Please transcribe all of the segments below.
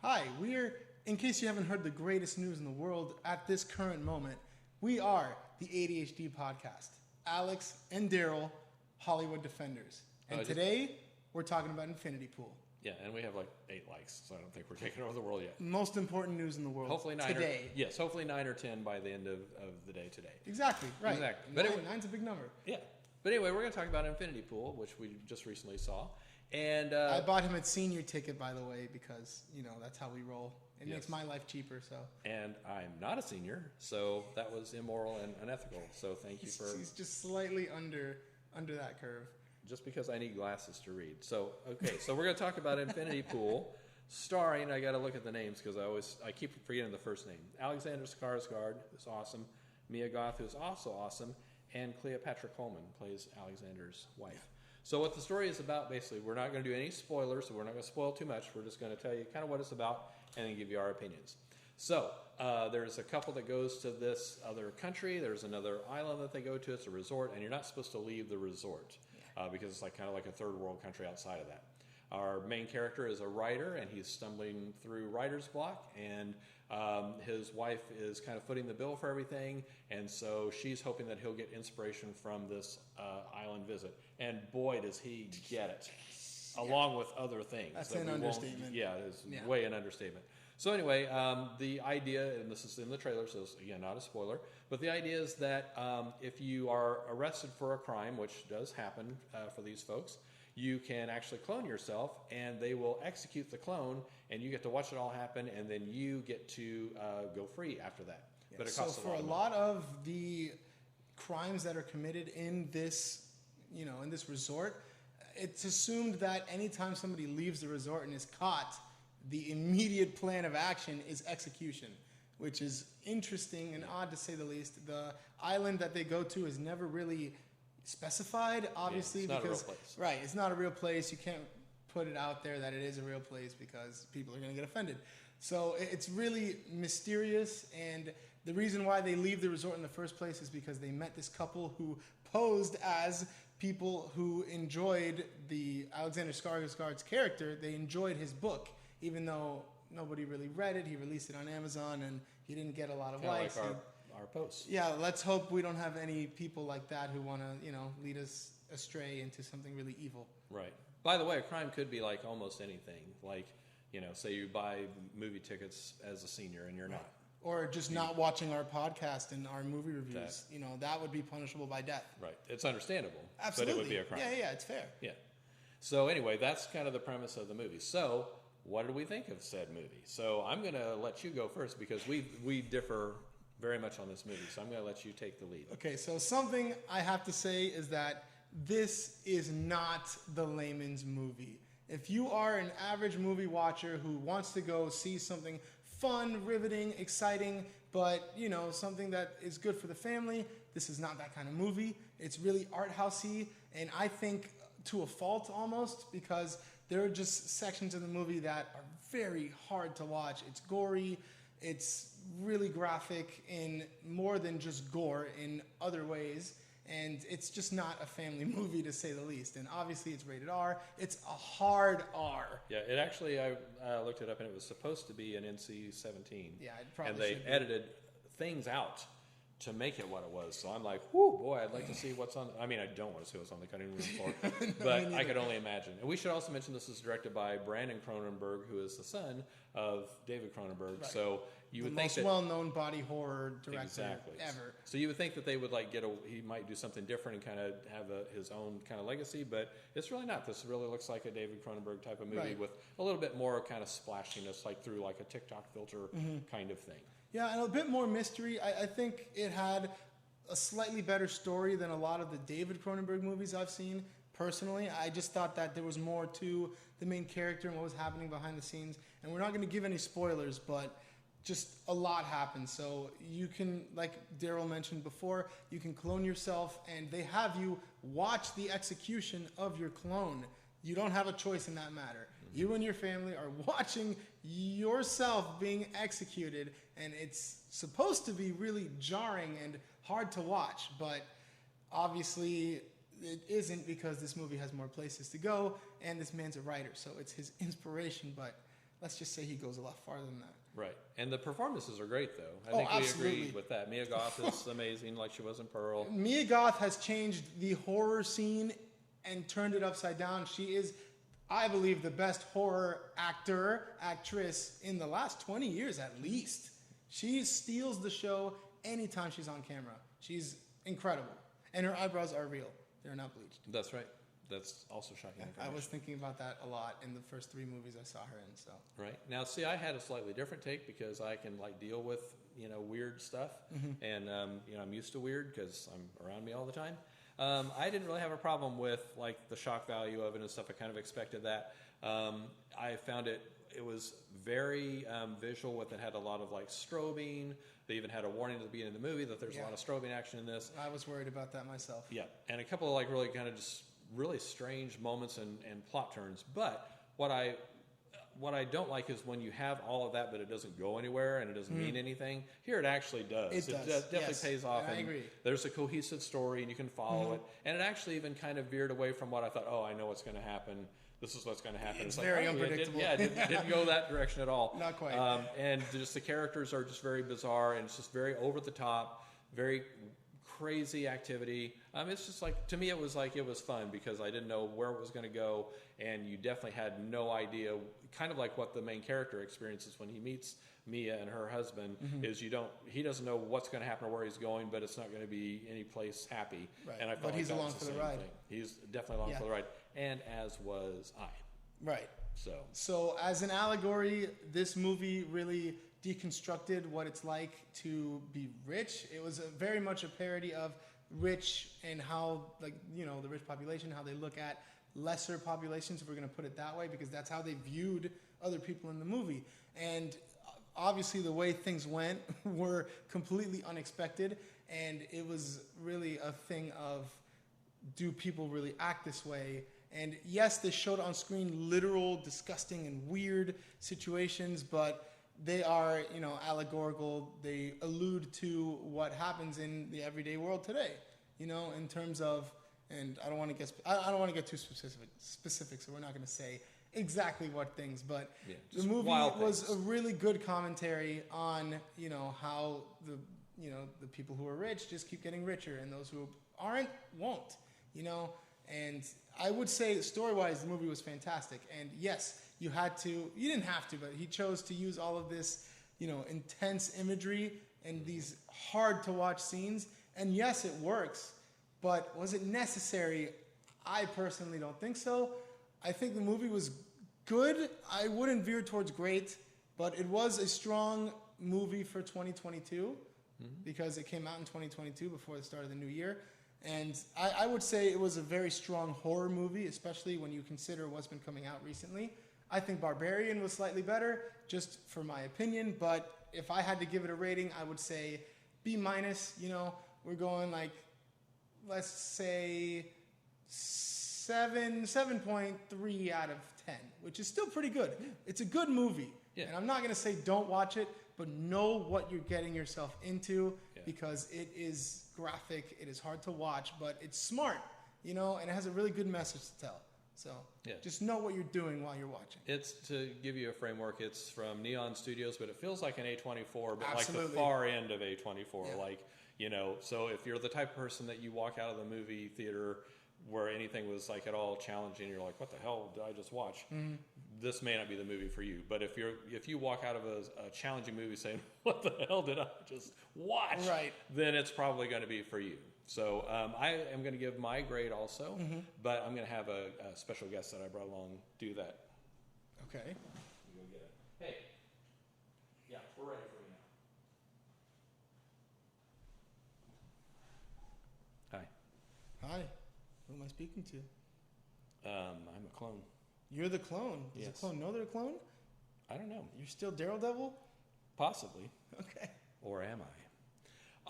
Hi, in case you haven't heard the greatest news in the world at this current moment, we are the ADHD podcast. Alex and Darryl, Hollywood Defenders. And today, we're talking about Infinity Pool. Yeah, and we have like 8 likes, so I don't think we're taking over the world yet. Most important news in the world Hopefully 9 today. Hopefully 9 or 10 by the end of the day today. Exactly, right. Exactly. But nine's a big number. Yeah. But anyway, we're going to talk about Infinity Pool, which we just recently saw. And I bought him a senior ticket, by the way, because, that's how we roll. It makes my life cheaper, so. And I'm not a senior, so that was immoral and unethical. So thank you for... He's just slightly under that curve. Just because I need glasses to read. So, okay, so we're going to talk about Infinity Pool, starring, I got to look at the names because I keep forgetting the first name. Alexander Skarsgård, who's awesome. Mia Goth, who's also awesome. And Cleopatra Coleman plays Alexander's wife. So what the story is about, basically, we're not going to do any spoilers, so we're not going to spoil too much. We're just going to tell you kind of what it's about and then give you our opinions. So there's a couple that goes to this other country. There's another island that they go to. It's a resort, and you're not supposed to leave the resort because it's kind of like a third world country outside of that. Our main character is a writer, and he's stumbling through writer's block, and his wife is kind of footing the bill for everything, and so she's hoping that he'll get inspiration from this island visit. And boy, does he get it, along with other things. That's an understatement. Yeah, it's way an understatement. So anyway, the idea, and this is in the trailer, so it's, again, not a spoiler, but the idea is that if you are arrested for a crime, which does happen for these folks, you can actually clone yourself, and they will execute the clone, and you get to watch it all happen, and then you get to go free after that. Yeah. But it so costs for a lot of the crimes that are committed in this, in this resort, it's assumed that anytime somebody leaves the resort and is caught, the immediate plan of action is execution, which is interesting and odd to say the least. The island that they go to is never really specified, obviously, it's not because a real place. Right, it's not a real place. You can't put it out there that it is a real place because people are going to get offended. So it's really mysterious, and the reason why they leave the resort in the first place is because they met this couple who posed as people who enjoyed the Alexander Skarsgård's character. They enjoyed his book, even though nobody really read it. He released it on Amazon, and he didn't get a lot of likes. Like our posts. Yeah, let's hope we don't have any people like that who want to, lead us astray into something really evil. Right. By the way, a crime could be like almost anything. Like, say you buy movie tickets as a senior and you're not. Or just not watching our podcast and our movie reviews. That would be punishable by death. Right. It's understandable. Absolutely. But it would be a crime. Yeah, it's fair. Yeah. So anyway, that's kind of the premise of the movie. So what did we think of said movie? So I'm going to let you go first because we differ very much on this movie. So I'm going to let you take the lead. Okay, so something I have to say is that this is not the layman's movie. If you are an average movie watcher who wants to go see something fun, riveting, exciting, but, something that is good for the family, this is not that kind of movie. It's really art housey, and I think to a fault almost, because there are just sections of the movie that are very hard to watch. It's gory, it's really graphic in more than just gore in other ways, and it's just not a family movie to say the least. And obviously it's rated R. It's a hard R. Yeah, it actually, I looked it up, and it was supposed to be an NC-17. Yeah, it probably and they should be. edited things out to make it what it was. So I'm like, whoo, boy, I'd like to see what's on. I mean, I don't want to see what's on the cutting room floor, but I could only imagine. And we should also mention this is directed by Brandon Cronenberg, who is the son of David Cronenberg. Right. So you would think the most well-known body horror director ever. So you would think that they would he might do something different and kind of have his own kind of legacy, but it's really not. This really looks like a David Cronenberg type of movie with a little bit more kind of splashiness, like through like a TikTok filter kind of thing. Yeah, and a bit more mystery. I think it had a slightly better story than a lot of the David Cronenberg movies I've seen. Personally, I just thought that there was more to the main character and what was happening behind the scenes. And we're not going to give any spoilers, but just a lot happened. So you can, like Darryl mentioned before, you can clone yourself, and they have you watch the execution of your clone. You don't have a choice in that matter. You and your family are watching yourself being executed, and it's supposed to be really jarring and hard to watch, but obviously it isn't, because this movie has more places to go, and this man's a writer, so it's his inspiration. But let's just say he goes a lot farther than that. Right. And the performances are great, though. I think absolutely. we agree with that. Mia Goth is amazing, like she was in Pearl. Mia Goth has changed the horror scene and turned it upside down. She is, I believe, the best horror actress in the last 20 years at least. She steals the show anytime she's on camera. She's incredible. And her eyebrows are real. They're not bleached. That's right. That's also shocking. I was thinking about that a lot in the first 3 movies I saw her in. So right now, see, I had a slightly different take because I can deal with weird stuff, and I'm used to weird because I'm around me all the time. I didn't really have a problem with the shock value of it and stuff. I kind of expected that. I found it was very visual. With it had a lot of strobing. They even had a warning at the beginning of the movie that there's a lot of strobing action in this. I was worried about that myself. Yeah, and a couple of really kind of just really strange moments and plot turns. But what I don't like is when you have all of that, but it doesn't go anywhere and it doesn't mean anything. Here it actually does. It does. Definitely pays off. And I agree. There's a cohesive story and you can follow it. And it actually even kind of veered away from what I thought, I know what's going to happen. This is what's going to happen. It's very unpredictable. It didn't go that direction at all. Not quite. And just the characters are just very bizarre and it's just very over the top, very crazy activity. It's just to me, it was fun because I didn't know where it was going to go, and you definitely had no idea. Kind of like what the main character experiences when he meets Mia and her husband is he doesn't know what's going to happen or where he's going, but it's not going to be any place happy. Right. And I felt he's along for the ride. He's definitely along for the ride, and as was I. Right. So as an allegory, this movie really deconstructed what it's like to be rich. It was very much a parody of rich and how, the rich population, how they look at lesser populations, if we're going to put it that way, because that's how they viewed other people in the movie. And obviously the way things went were completely unexpected, and it was really a thing of, do people really act this way? And yes, they showed on screen literal, disgusting, and weird situations, but they are, allegorical. They allude to what happens in the everyday world today, in terms of, and I don't want to get too specific, so we're not going to say exactly what things, but the movie was a really good commentary on, how the people who are rich just keep getting richer, and those who aren't won't, and I would say story-wise, the movie was fantastic. And yes, you didn't have to, but he chose to use all of this, intense imagery and these hard-to-watch scenes. And yes, it works, but was it necessary? I personally don't think so. I think the movie was good. I wouldn't veer towards great, but it was a strong movie for 2022 because it came out in 2022 before the start of the new year. And I would say it was a very strong horror movie, especially when you consider what's been coming out recently. I think Barbarian was slightly better, just for my opinion. But if I had to give it a rating, I would say B-. We're going let's say 7.3 out of 10, which is still pretty good. It's a good movie. Yeah. And I'm not going to say don't watch it, but know what you're getting yourself into because it is graphic, it is hard to watch, but it's smart, and it has a really good message to tell. So just know what you're doing while you're watching. It's, to give you a framework, it's from Neon Studios, but it feels like an A24, but Absolutely. The far end of A24. So if you're the type of person that you walk out of the movie theater where anything was at all challenging, you're like, what the hell did I just watch? This may not be the movie for you. But if you walk out of a challenging movie saying, what the hell did I just watch? Right. Then it's probably going to be for you. So I am going to give my grade also, but I'm going to have a special guest that I brought along do that. Okay. You go get it. Hey. Yeah, we're ready for you now. Hi. Who am I speaking to? I'm a clone. You're the clone. Does Yes. the clone know they're a clone? I don't know. You're still Darryl Devil? Possibly. Okay. Or am I?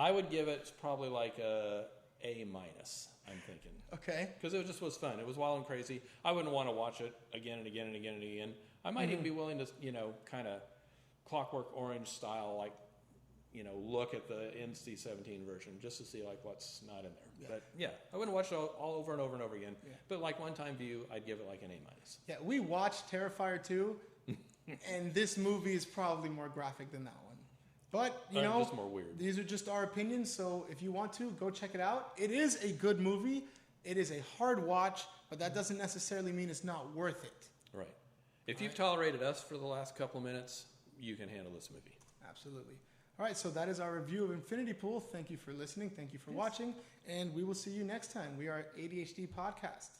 I would give it probably a A-, I'm thinking. Okay. Because it just was fun. It was wild and crazy. I wouldn't want to watch it again and again and again and again. I might even be willing to, kind of Clockwork Orange style, look at the NC-17 version just to see what's not in there. Yeah. But I wouldn't watch it all over and over and over again. Yeah. But one time view, I'd give it an A-. Yeah, we watched Terrifier 2 And this movie is probably more graphic than that one. But, you know, just more weird. These are just our opinions, so if you want to, go check it out. It is a good movie. It is a hard watch, but that doesn't necessarily mean it's not worth it. Right. If you've tolerated us for the last couple of minutes, you can handle this movie. Absolutely. All right, so that is our review of Infinity Pool. Thank you for listening. Thank you for watching, and we will see you next time. We are ADHD Podcast.